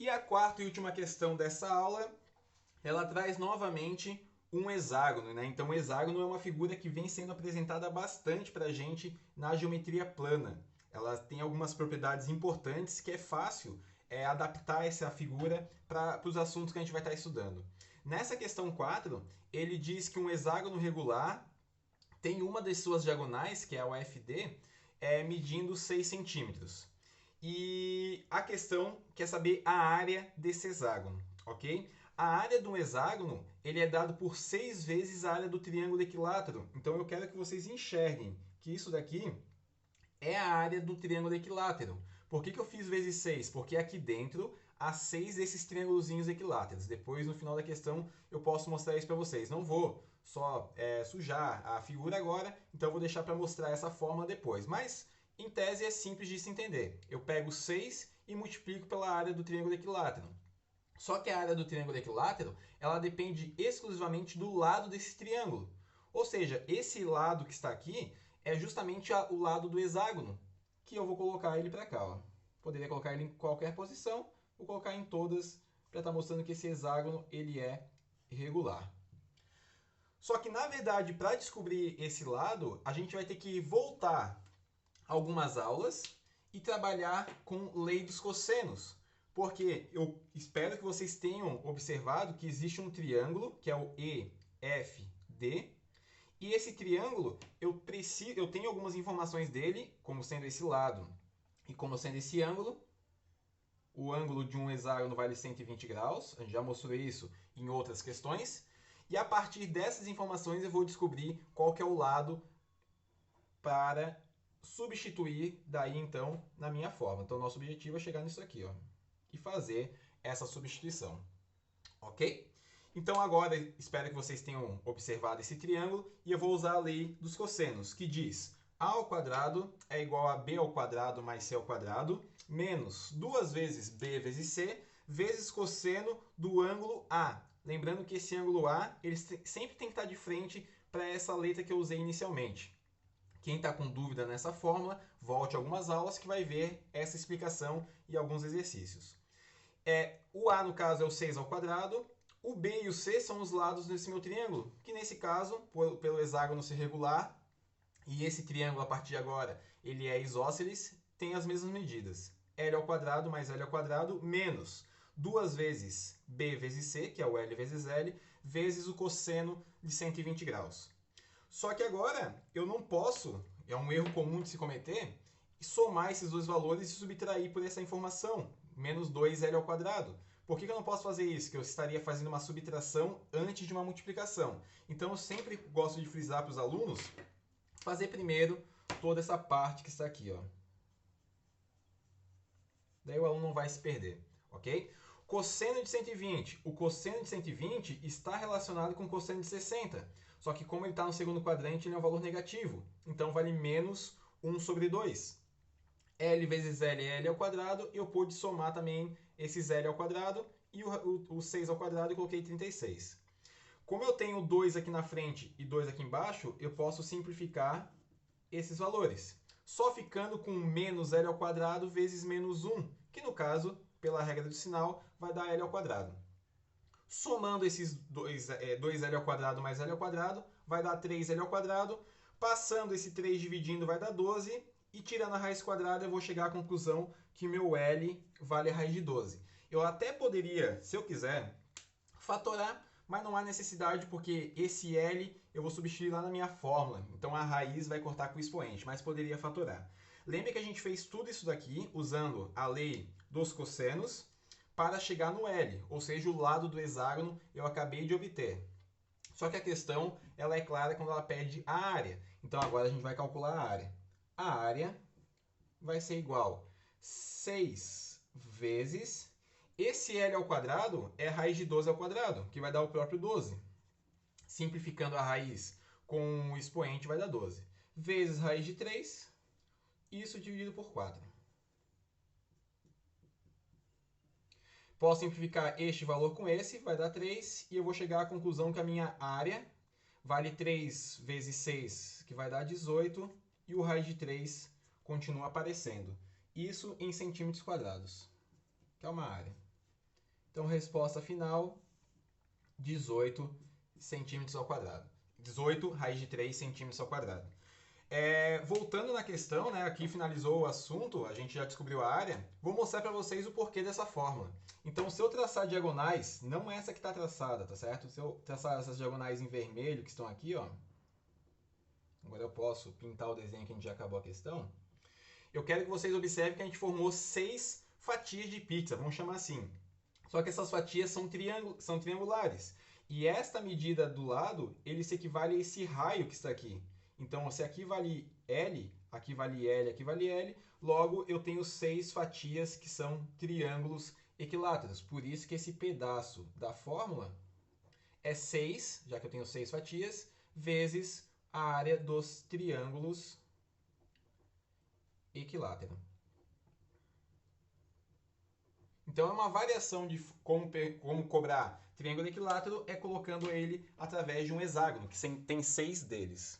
E a quarta e última questão dessa aula, ela traz novamente um hexágono, né? Então, o hexágono é uma figura que vem sendo apresentada bastante para a gente na geometria plana. Ela tem algumas propriedades importantes que é fácil adaptar essa figura para os assuntos que a gente vai estar estudando. Nessa questão 4, ele diz que um hexágono regular tem uma das suas diagonais, que é o FD, medindo 6 centímetros. E a questão quer saber a área desse hexágono, ok? A área do hexágono ele é dado por 6 vezes a área do triângulo equilátero. Então eu quero que vocês enxerguem que isso daqui é a área do triângulo equilátero. Por que eu fiz vezes 6? Porque aqui dentro há 6 desses triângulozinhos equiláteros. Depois, no final da questão, eu posso mostrar isso para vocês. Não vou só sujar a figura agora, então eu vou deixar para mostrar essa forma depois. Mas, em tese, é simples de se entender. Eu pego 6 e multiplico pela área do triângulo equilátero. Só que a área do triângulo equilátero, ela depende exclusivamente do lado desse triângulo. Ou seja, esse lado que está aqui é justamente o lado do hexágono, que eu vou colocar ele para cá. Ó. Poderia colocar ele em qualquer posição, vou colocar em todas para estar mostrando que esse hexágono ele é regular. Só que, na verdade, para descobrir esse lado, a gente vai ter que voltar algumas aulas e trabalhar com lei dos cossenos. Porque eu espero que vocês tenham observado que existe um triângulo, que é o EFD, e esse triângulo, eu tenho algumas informações dele, como sendo esse lado e como sendo esse ângulo. O ângulo de um hexágono vale 120 graus, a gente já mostrou isso em outras questões. E a partir dessas informações eu vou descobrir qual que é o lado para substituir daí então na minha forma. Então nosso objetivo é chegar nisso aqui, ó, e fazer essa substituição. Ok? Então agora espero que vocês tenham observado esse triângulo e eu vou usar a lei dos cossenos, que diz a ao quadrado é igual a b ao quadrado mais c ao quadrado menos 2 vezes b vezes c vezes cosseno do ângulo A. Lembrando que esse ângulo A ele sempre tem que estar de frente para essa letra que eu usei inicialmente. Quem está com dúvida nessa fórmula, volte algumas aulas que vai ver essa explicação e alguns exercícios. O A, no caso, é o 6 ao quadrado. O B e o C são os lados desse meu triângulo, que nesse caso, pelo hexágono ser regular, e esse triângulo, a partir de agora, ele é isósceles, tem as mesmas medidas. L ao quadrado mais L ao quadrado menos 2 vezes B vezes C, que é o L vezes L, vezes o cosseno de 120 graus. Só que agora eu não posso, é um erro comum de se cometer, somar esses dois valores e subtrair por essa informação, menos 2L ao quadrado. Por que eu não posso fazer isso? Que eu estaria fazendo uma subtração antes de uma multiplicação. Então eu sempre gosto de frisar para os alunos fazer primeiro toda essa parte que está aqui. Ó. Daí o aluno não vai se perder, ok? Cosseno de 120. O cosseno de 120 está relacionado com o cosseno de 60. Só que como ele está no segundo quadrante, ele é um valor negativo. Então vale menos 1 sobre 2. L vezes L é L ao quadrado. Eu pude somar também esses L ao quadrado e o 6 ao quadrado eu coloquei 36. Como eu tenho 2 aqui na frente e 2 aqui embaixo, eu posso simplificar esses valores. Só ficando com menos L ao quadrado vezes menos 1, que no caso, pela regra do sinal, vai dar L ao quadrado. Somando esses 2L ao quadrado mais L ao quadrado, vai dar 3L ao quadrado. Passando esse 3 dividindo, vai dar 12. E tirando a raiz quadrada, eu vou chegar à conclusão que meu L vale a raiz de 12. Eu até poderia, se eu quiser, fatorar, mas não há necessidade porque esse L eu vou substituir lá na minha fórmula. Então a raiz vai cortar com o expoente, mas poderia fatorar. Lembre que a gente fez tudo isso daqui usando a lei dos cossenos para chegar no L, ou seja, o lado do hexágono eu acabei de obter. Só que a questão ela é clara quando ela pede a área. Então agora a gente vai calcular a área. A área vai ser igual a 6 vezes... Esse L ao quadrado é a raiz de 12 ao quadrado, que vai dar o próprio 12. Simplificando a raiz com o expoente vai dar 12. Vezes raiz de 3, isso dividido por 4. Posso simplificar este valor com esse, vai dar 3, e eu vou chegar à conclusão que a minha área vale 3 vezes 6, que vai dar 18, e o raiz de 3 continua aparecendo. Isso em centímetros quadrados, que é uma área. Então, resposta final, 18 centímetros ao quadrado. 18 raiz de 3 centímetros ao quadrado. Voltando na questão, né, aqui finalizou o assunto, a gente já descobriu a área. Vou mostrar para vocês o porquê dessa fórmula. Então, se eu traçar diagonais, não essa que está traçada, tá certo? Se eu traçar essas diagonais em vermelho que estão aqui, ó, agora eu posso pintar o desenho que a gente já acabou a questão. Eu quero que vocês observem que a gente formou 6 fatias de pizza, vamos chamar assim. Só que essas fatias são triangulares. E esta medida do lado, ele se equivale a esse raio que está aqui. Então, se aqui vale L, aqui vale L, aqui vale L, logo eu tenho 6 fatias que são triângulos equiláteros. Por isso que esse pedaço da fórmula é 6, já que eu tenho 6 fatias, vezes a área dos triângulos equiláteros. Então, é uma variação de como cobrar triângulo equilátero é colocando ele através de um hexágono, que tem 6 deles.